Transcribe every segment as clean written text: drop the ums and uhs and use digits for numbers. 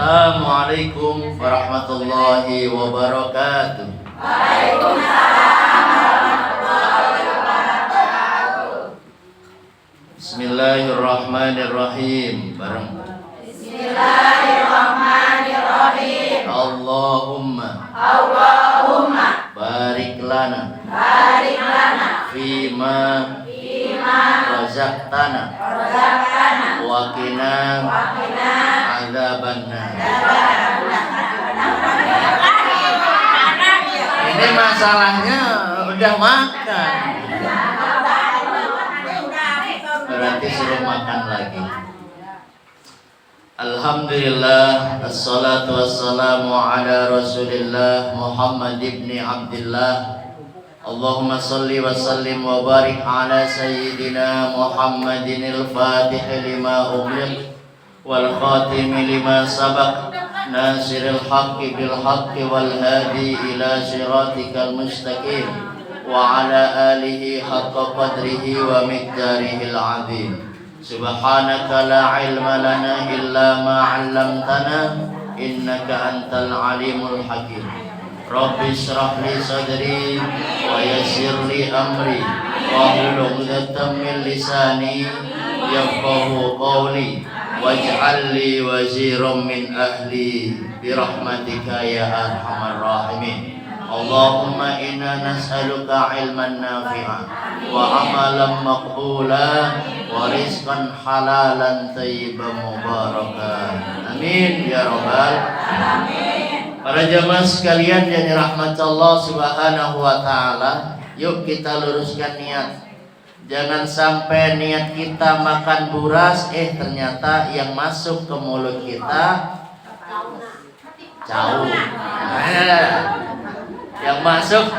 Assalamualaikum warahmatullahi wabarakatuh. Bismillahirrahmanirrahim. Bareng. Bismillahirrahmanirrahim. Allahumma barik lana fima razaqtana wa qina adzabannar. Ini masalahnya udah makan, berarti suruh makan lagi. Alhamdulillah, assalatu wassalamu ala rasulillah Muhammad ibn Abdullah. Allahumma salli wa sallim wa barik ala sayyidina Muhammadin al-fatih lima ughliq wal khatim lima sabaq nasiril haqqi bil haqqi wal hadi ila siratikal mustaqim wa ala alihi haqqa qadrihi wa miqdarihil azim. Subhanaka la ilma lana illa ma 'allamtana innaka antal alimul hakim. Rabbi shrah li sadri wa yassir li amri wahlul 'uqdatam min lisani yafqahu qawli waj'al li waziran min ahli birahmatika ya arhamar rahimin. Allahumma inna nas'aluka ilman nafi'an wa amalan maqbulan wa rizqan halalan thayyiban mubarakan. Amin ya rabbal alamin. Para jamaah sekalian yang dirahmati Allah Subhanahu wa taala, yuk kita luruskan niat. Jangan sampai niat kita makan buras, ternyata yang masuk ke mulut kita jauh. Yang masuk,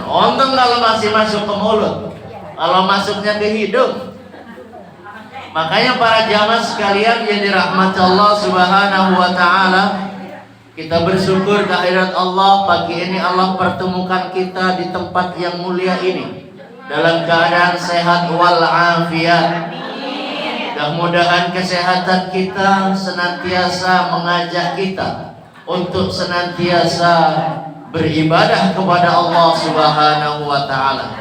untung kalau masih masuk ke mulut, kalau masuknya ke hidung. Makanya para jamaah sekalian yang dirahmati Allah Subhanahu wa taala, kita bersyukur kehadirat Allah. Pagi ini Allah pertemukan kita di tempat yang mulia ini dalam keadaan sehat wal afiat. Mudah-mudahan kesehatan kita senantiasa mengajak kita untuk senantiasa beribadah kepada Allah Subhanahu wa taala.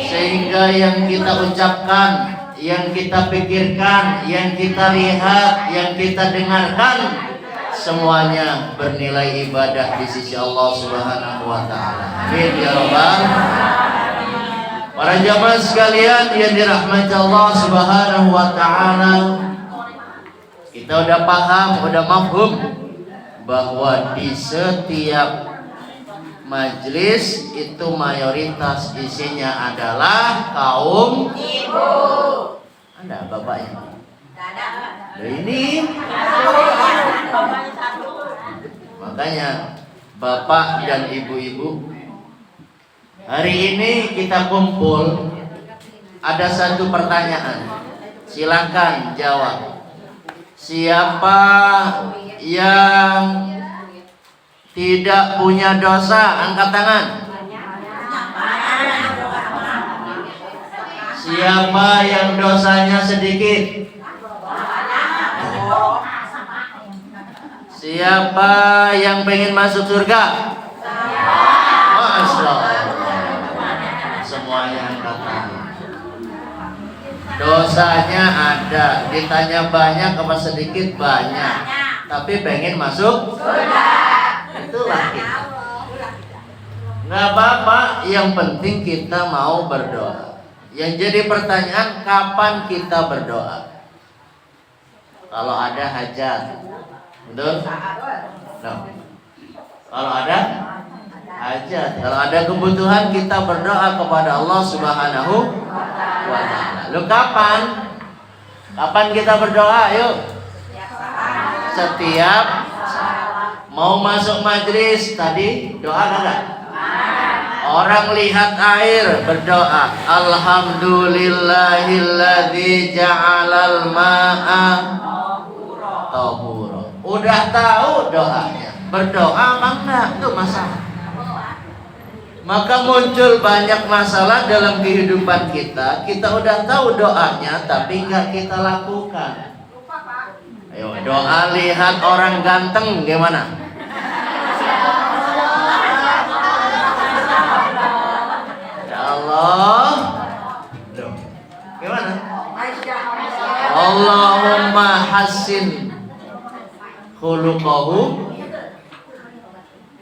Sehingga yang kita ucapkan, yang kita pikirkan, yang kita lihat, yang kita dengarkan, semuanya bernilai ibadah di sisi Allah Subhanahu wa taala. Amin ya rabbal. Para jamaah sekalian yang dirahmati Allah Subhanahu wa taala, kita udah paham, udah mafhum bahwa di setiap majlis itu mayoritas isinya adalah kaum ibu. Ada bapaknya? Ada. Ini. Makanya bapak dan ibu-ibu, hari ini kita kumpul, ada satu pertanyaan. Silakan jawab. Siapa yang tidak punya dosa, angkat tangan. Siapa yang dosanya sedikit? Siapa yang pengen masuk surga? Masya Allah. Semuanya angkat tangan. Dosanya ada, ditanya banyak apa sedikit? Banyak. Tapi pengen masuk surga. Itulah kita. Nggak apa-apa, yang penting kita mau berdoa. Yang jadi pertanyaan, kapan kita berdoa? Kalau ada hajat, betul? No. Kalau ada hajat, kalau ada kebutuhan, kita berdoa kepada Allah Subhanahu wa taala. Lu kapan? Kapan kita berdoa? Yuk. Setiap mau masuk majlis tadi doa enggak? Orang lihat air berdoa, alhamdulillahilladzi ja'alal ma'a tahura. Udah tahu doanya, berdoa apa enggak? Itu masalah. Maka muncul banyak masalah dalam kehidupan kita. Kita udah tahu doanya tapi enggak kita lakukan. Ayo doa lihat orang ganteng gimana? Ya Allah. Duh. Gimana? Allahumma hassin khuluqahu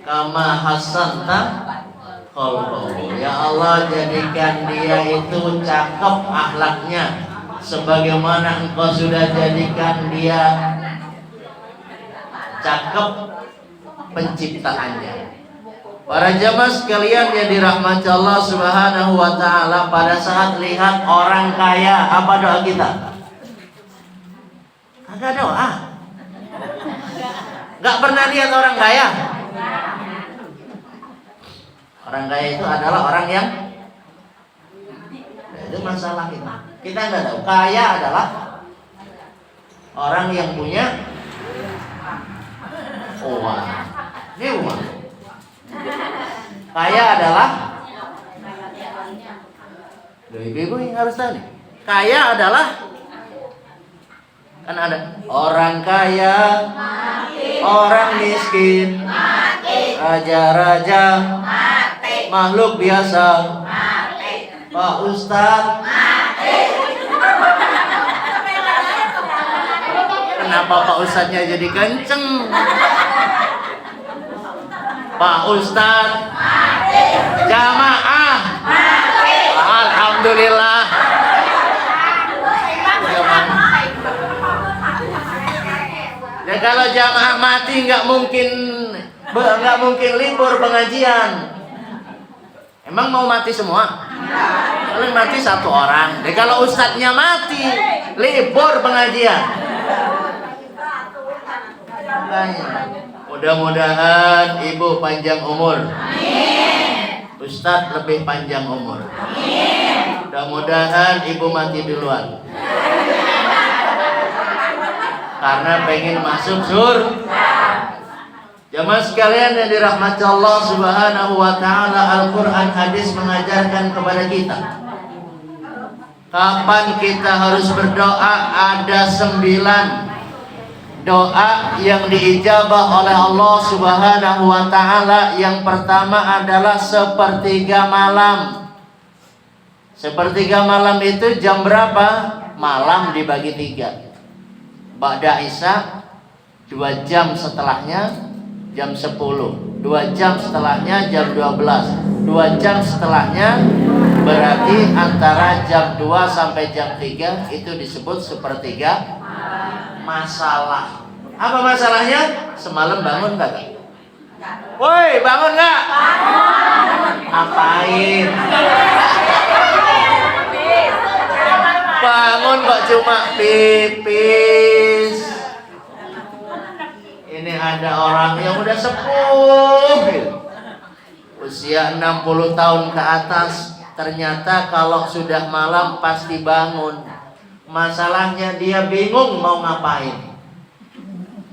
kama hasanta khalqahu. Ya Allah, jadikan dia itu cakep akhlaknya sebagaimana Engkau sudah jadikan dia cakep penciptaannya. Para jamaah sekalian yang dirahmati Allah Subhanahu wa taala, pada saat lihat orang kaya, apa doa kita? Kagak doa. Gak pernah lihat orang kaya. Orang kaya itu adalah orang yang, itu masalah kita. Kita nggak tahu. Kaya adalah orang yang punya uang. Ini uang. Kaya adalah, ibu yang harus tahu nih. Kaya adalah, kan ada orang kaya, orang miskin, raja-raja, makhluk biasa, Pak Ustadz. Kenapa Pak Ustadznya jadi kenceng? Pak Ustadz, jamaah, alhamdulillah. Ya kalau jamaah mati nggak mungkin libur pengajian. Emang mau mati semua? Kalau mati satu orang. Jadi kalau ustadznya mati, libur pengajian. Mudah-mudahan ibu panjang umur. Ustadz lebih panjang umur. Mudah-mudahan ibu mati duluan. Karena pengen masuk surga. Jamaah sekalian yang dirahmati Allah Subhanahu wa taala, Al-Qur'an, hadis mengajarkan kepada kita kapan kita harus berdoa. Ada 9 doa yang diijabah oleh Allah Subhanahu wa taala. Yang pertama adalah sepertiga malam. Sepertiga malam itu jam berapa? Malam dibagi 3. Ba'da Isya 2 jam setelahnya jam 10, 2 jam setelahnya jam 12, 2 jam setelahnya, berarti antara jam 2 sampai jam 3 itu disebut sepertiga masalah. Apa masalahnya? Semalam bangun gak? Woi, bangun gak? Ngapain? Bangun kok cuma pipis. Ini ada orang yang udah sepuh, usia 60 tahun ke atas, ternyata kalau sudah malam pasti bangun. Masalahnya dia bingung mau ngapain.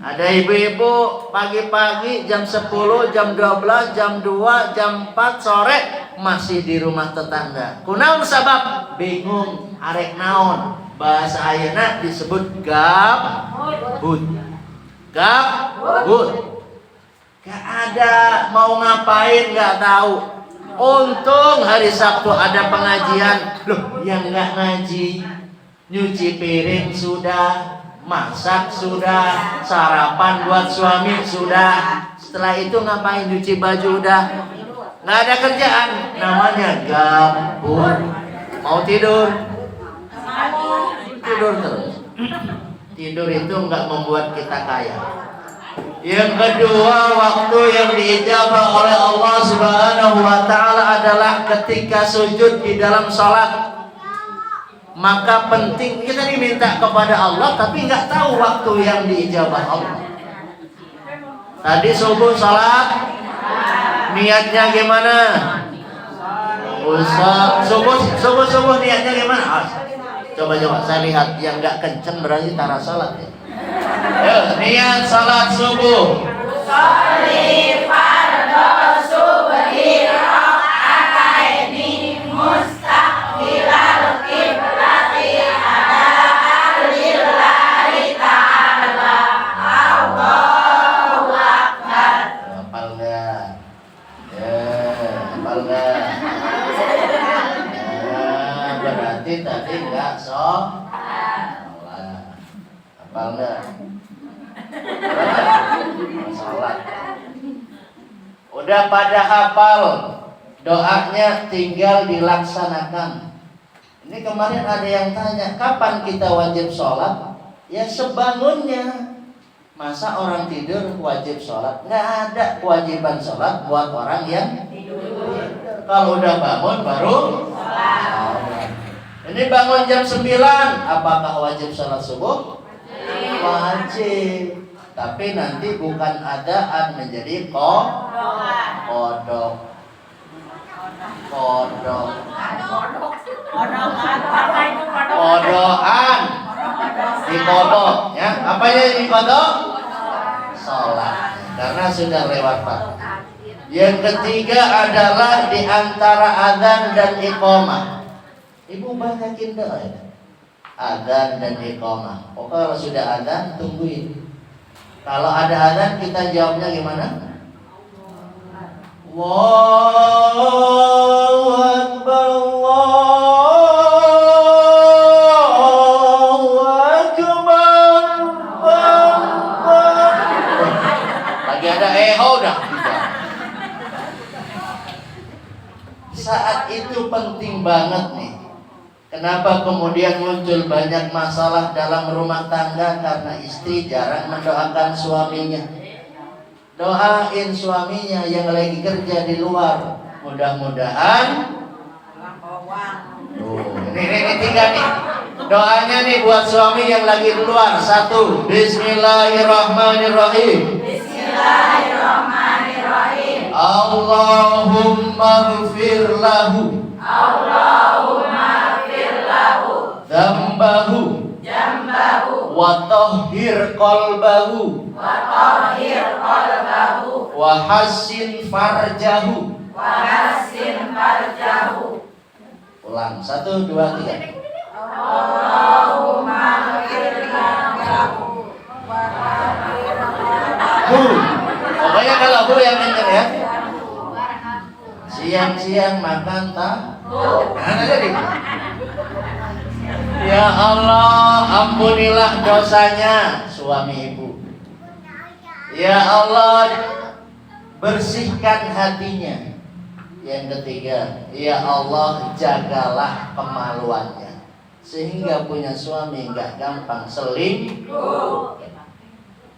Ada ibu-ibu pagi-pagi jam 10, jam 12, jam 2, jam 4 sore masih di rumah tetangga. Kunaon sabab? Bingung, arek naon. Bahasa ayeuna disebut gabut. Gabut. Gak ada mau ngapain, gak tahu. Untung hari Sabtu ada pengajian. Loh, yang gak ngaji, nyuci piring sudah, masak sudah, sarapan buat suami sudah. Setelah itu ngapain? Nyuci baju udah. Gak ada kerjaan. Namanya gabut. Mau tidur? Tidur terus. Tidur itu enggak membuat kita kaya. Yang kedua, waktu yang diijabah oleh Allah Subhanahu wa taala adalah ketika sujud di dalam salat. Maka penting kita diminta kepada Allah tapi enggak tahu waktu yang diijabah Allah. Tadi subuh salat, niatnya gimana? Subuh niatnya gimana? Coba saya lihat yang nggak kenceng berarti tara salat ya. Niat salat subuh. Sholli fardhu subhi raka'ataini mustaqbilal qiblati ada lillahi ta'ala. Udah pada hafal doanya, tinggal dilaksanakan. Ini kemarin ada yang tanya, kapan kita wajib sholat? Ya sebangunnya. Masa orang tidur wajib sholat? Nggak ada kewajiban sholat buat orang yang tidur. Kalau udah bangun baru sholat. Ini bangun jam 9, apakah wajib sholat subuh? Wajib. Tapi nanti bukan adaan, menjadi kodok. Kodokan. Dikodok, ya. Apa yang dikodok? Sholat. Karena sudah lewat waktu. Yang ketiga adalah di antara azan dan iqamah. Ibu banyakin doa ya. Azan dan iqamah. Kalau sudah azan tungguin. Kalau ada azan kita jawabnya gimana? Allahu Akbar, Allahu Akbar, Akbar. Lagi ada udah. Saat itu penting banget nih. Kenapa kemudian muncul banyak masalah dalam rumah tangga? Karena istri jarang mendoakan suaminya. Doain suaminya yang lagi kerja di luar. Mudah-mudahan. Ini tiga nih. Doanya nih buat suami yang lagi di luar. 1. Bismillahirrahmanirrahim. Bismillahirrahmanirrahim. Allahumma ighfir lahu. Dzambahu wa tahhir qalbahu wa hassin farjahu. Ulang 1, 2, 3. Allahumma ighfir lahu. Pokoknya kalau hu yang kenceng ya. Siang-siang makan tahu. Nah, jadi ya Allah, ampunilah dosanya suami ibu. Ya Allah, bersihkan hatinya. Yang ketiga, ya Allah, jagalah kemaluannya sehingga punya suami nggak gampang selingkuh.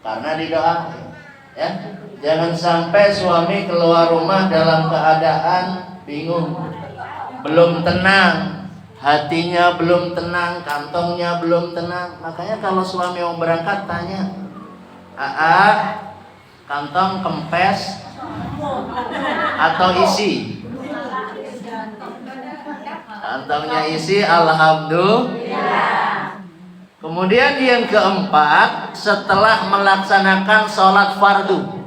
Karena didoakan, ya. Jangan sampai suami keluar rumah dalam keadaan bingung, belum tenang. Hatinya belum tenang, kantongnya belum tenang. Makanya kalau suami mau berangkat tanya, kantong kempes atau isi? Kantongnya isi, alhamdulillah. Kemudian yang keempat, setelah melaksanakan sholat fardu.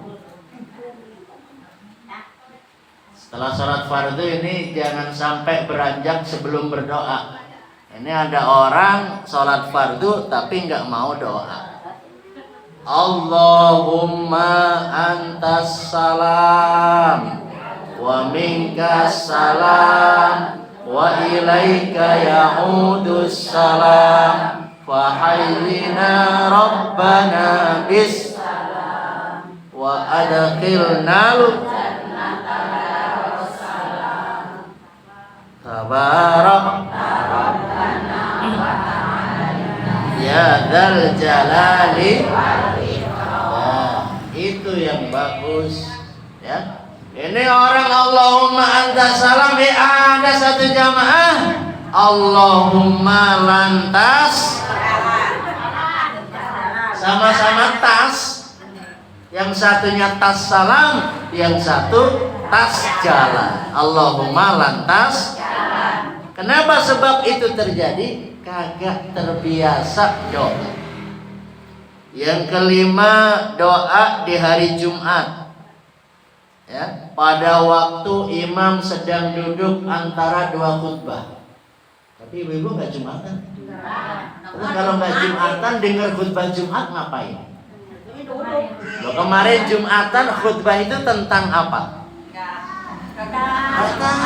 Setelah sholat fardu ini jangan sampai beranjak sebelum berdoa. Ini ada orang sholat fardu tapi nggak mau doa. Allahumma antas salam wa minkas salam wa ilaika ya'udus salam fa hayyina rabbana bis salam wa adkhilnal tabarak ya dzal jalali. Nah, itu yang bagus ya. Ini orang Allahumma anta salam, ada satu jamaah Allahumma lantas sama-sama tas. Yang satunya tas salam, yang satu tas jalan. Allahumma lantas. Kenapa sebab itu terjadi? Kagak terbiasa doa. Yang kelima, doa di hari Jumat. Ya, pada waktu imam sedang duduk antara dua khutbah. Tapi ibu-ibu nggak Jumatan. Terus kalau nggak Jumatan dengar khutbah Jumat ngapain? Loh, kemarin Jumatan khutbah itu tentang apa? Tentang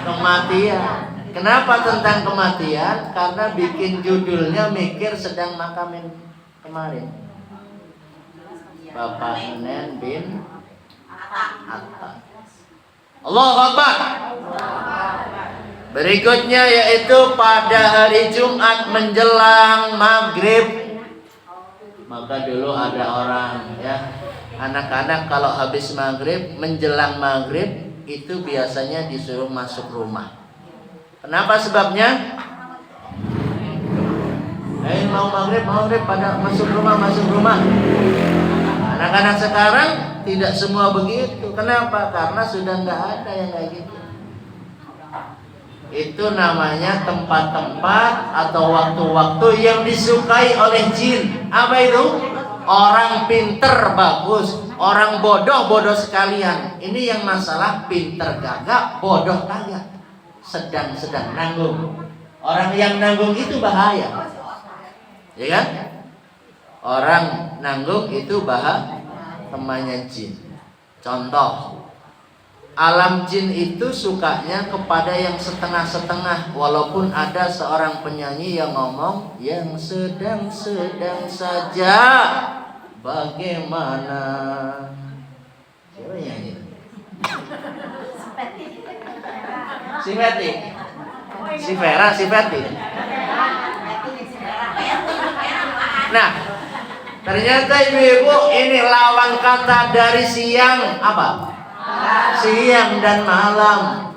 kematian. Kenapa tentang kematian? Karena bikin judulnya mikir sedang makamin kemarin. Bapak Nen bin Atta. Allahu Akbar. Berikutnya yaitu pada hari Jumat menjelang maghrib. Maka dulu ada orang ya, anak-anak kalau habis maghrib menjelang maghrib itu biasanya disuruh masuk rumah. Kenapa sebabnya? Mau maghrib pada masuk rumah. Anak-anak sekarang tidak semua begitu. Kenapa? Karena sudah nggak ada yang kayak gitu. Itu namanya tempat-tempat atau waktu-waktu yang disukai oleh jin. Apa itu? Orang pinter bagus, orang bodoh sekalian. Ini yang masalah pinter gagap, bodoh kagak. Sedang nanggung. Orang yang nanggung itu bahaya. Ya kan? Orang nanggung itu temannya jin. Contoh, alam jin itu sukanya kepada yang setengah-setengah. Walaupun ada seorang penyanyi yang ngomong, yang sedang-sedang saja, bagaimana? Siapa yang nyanyi? Si Betty. Si Vera, si Betty. Nah, ternyata ibu-ibu ini lawan kata dari siang apa? Siang dan malam.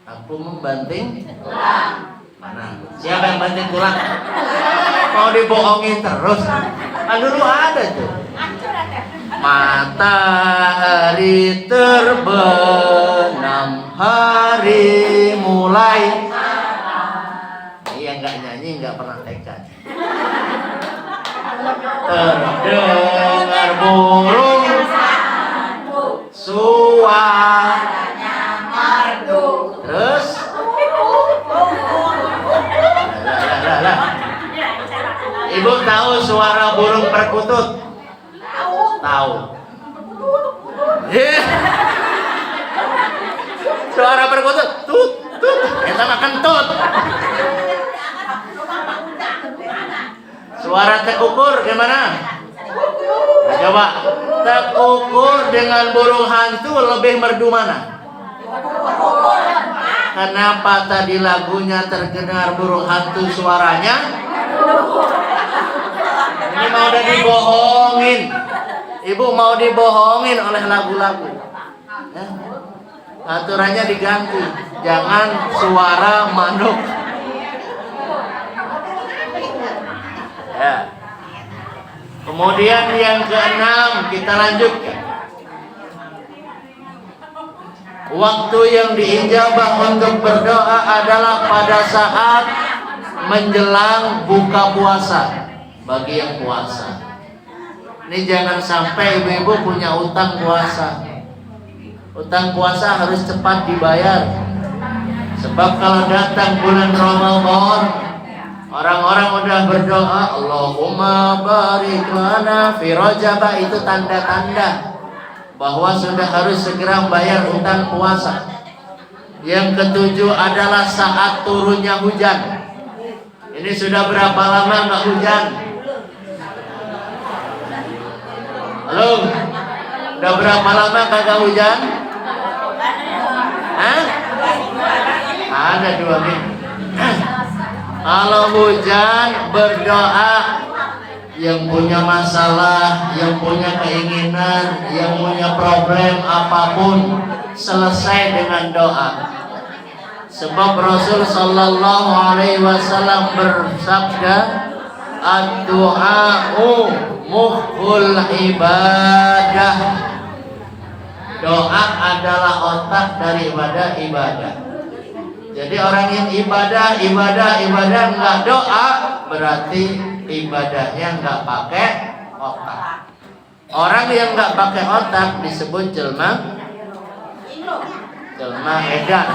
Aku membanting tulang. Mana? Siapa yang banting tulang? Mau dibohongin terus? Kan dulu ada tuh. Matahari terbenam, hari mulai. Yang nggak nyanyi nggak pernah tekad. Terdengar burung suaranya merdu. Terus lah. Ibu tahu suara burung perkutut? Tahu. Suara perkutut tut. Kita makan tut. Suara tekukur gimana? Nah, coba tekukur dengan burung hantu lebih merdu mana? Kenapa tadi lagunya terdengar burung hantu suaranya? Ini mau udah dibohongin. Ibu mau dibohongin oleh lagu-lagu. Ya. Aturannya diganti. Jangan suara manuk. Ya. Kemudian yang keenam kita lanjutkan. Waktu yang diijabah untuk berdoa adalah pada saat menjelang buka puasa. Bagi yang puasa, ini jangan sampai ibu-ibu punya utang puasa. Utang puasa harus cepat dibayar. Sebab kalau datang bulan Ramadan, orang-orang udah berdoa, Allahumma barik lana fi Rajab, itu tanda-tanda bahwa sudah harus segera membayar utang puasa. Yang ketujuh adalah saat turunnya hujan. Ini sudah berapa lama nggak hujan? Halo, udah berapa lama kagak hujan? Hah? Ada 2 minggu. Kalau hujan berdoa, yang punya masalah, yang punya keinginan, yang punya problem apapun, selesai dengan doa. Sebab Rasul sallallahu alaihi wasallam bersabda, ad-du'a'u mukhul ibadah. Doa adalah otak dari ibadah. Jadi orang yang ibadah enggak doa, berarti ibadahnya enggak pakai otak. Orang yang enggak pakai otak disebut jelma edan.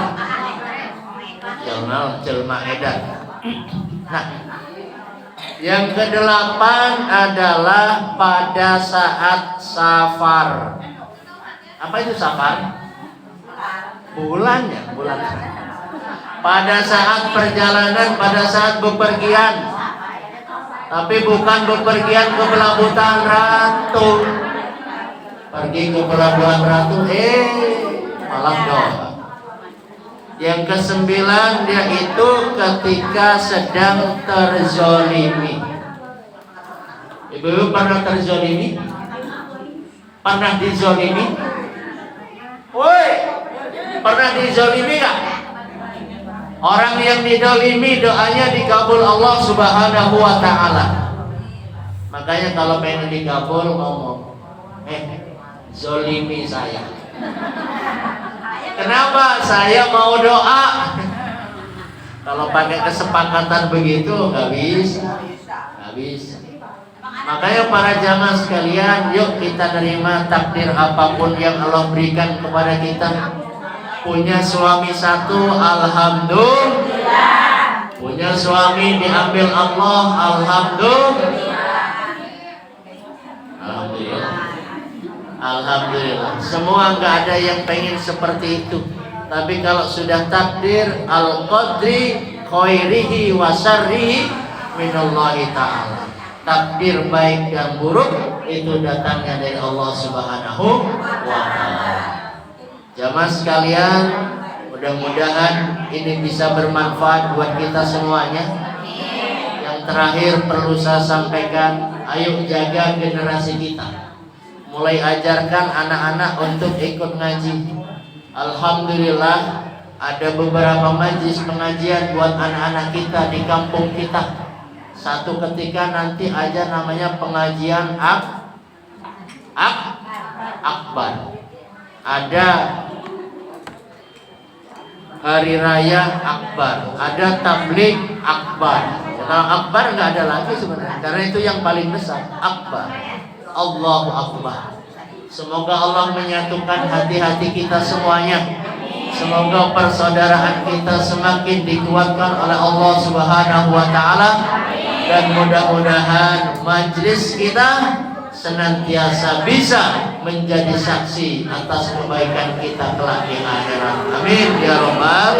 Jelma edan. Nah, yang kedelapan adalah pada saat safar. Apa itu safar? Bulannya, bulan. Pada saat perjalanan, pada saat bepergian. Tapi bukan bepergian ke pelabuhan Ratu. pergi ke Pelabuhan Ratu, malah doa. Yang kesembilan, dia itu ketika sedang terzolimi. Ibu pernah terzolimi? Pernah dizolimi? Woi, pernah dizolimi gak? Orang yang dizolimi doanya dikabul Allah Subhanahu wa ta'ala. Makanya kalau pengen dikabul ngomong, zolimi saya. Kenapa? Saya mau doa. Kalau pakai kesepakatan begitu nggak bisa. Makanya para jamaah sekalian, yuk kita terima takdir apapun yang Allah berikan kepada kita. Punya suami satu, alhamdulillah. Punya suami diambil Allah, alhamdulillah. Semua nggak ada yang pengen seperti itu. Tapi kalau sudah takdir al-qadri khairihi wa syarrihi minallahi ta'ala. Takdir baik dan buruk itu datangnya dari Allah Subhanahu wa ta'ala. Jamaah sekalian, mudah-mudahan ini bisa bermanfaat buat kita semuanya. Yang terakhir perlu saya sampaikan, ayo jaga generasi kita. Mulai ajarkan anak-anak untuk ikut ngaji. Alhamdulillah ada beberapa majlis pengajian buat anak-anak kita di kampung kita. Satu ketika nanti aja namanya pengajian akbar. Ada hari raya akbar, ada tabligh akbar. Kalau akbar nggak ada lagi sebenarnya, karena itu yang paling besar, akbar. Allahu akbar. Semoga Allah menyatukan hati-hati kita semuanya. Semoga persaudaraan kita semakin dikuatkan oleh Allah Subhanahu wa ta'ala. Dan mudah-mudahan majlis kita senantiasa bisa menjadi saksi atas kebaikan kita kelak di akhirat. Amin ya rabbal.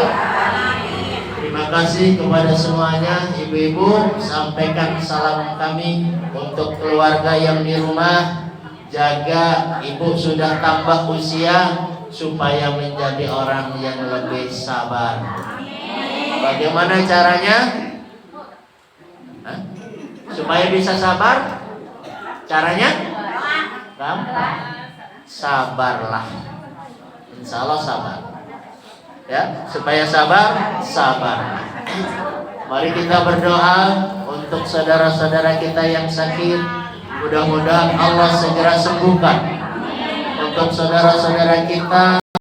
Terima kasih kepada semuanya. Ibu-ibu, sampaikan salam kami untuk keluarga yang di rumah. Jaga ibu sudah tambah usia supaya menjadi orang yang lebih sabar. Bagaimana caranya? Supaya bisa sabar? Caranya? Gampang. Sabarlah. Insya Allah sabar. Ya, supaya sabar. Mari kita berdoa untuk saudara-saudara kita yang sakit. Mudah-mudahan Allah segera sembuhkan. Untuk saudara-saudara kita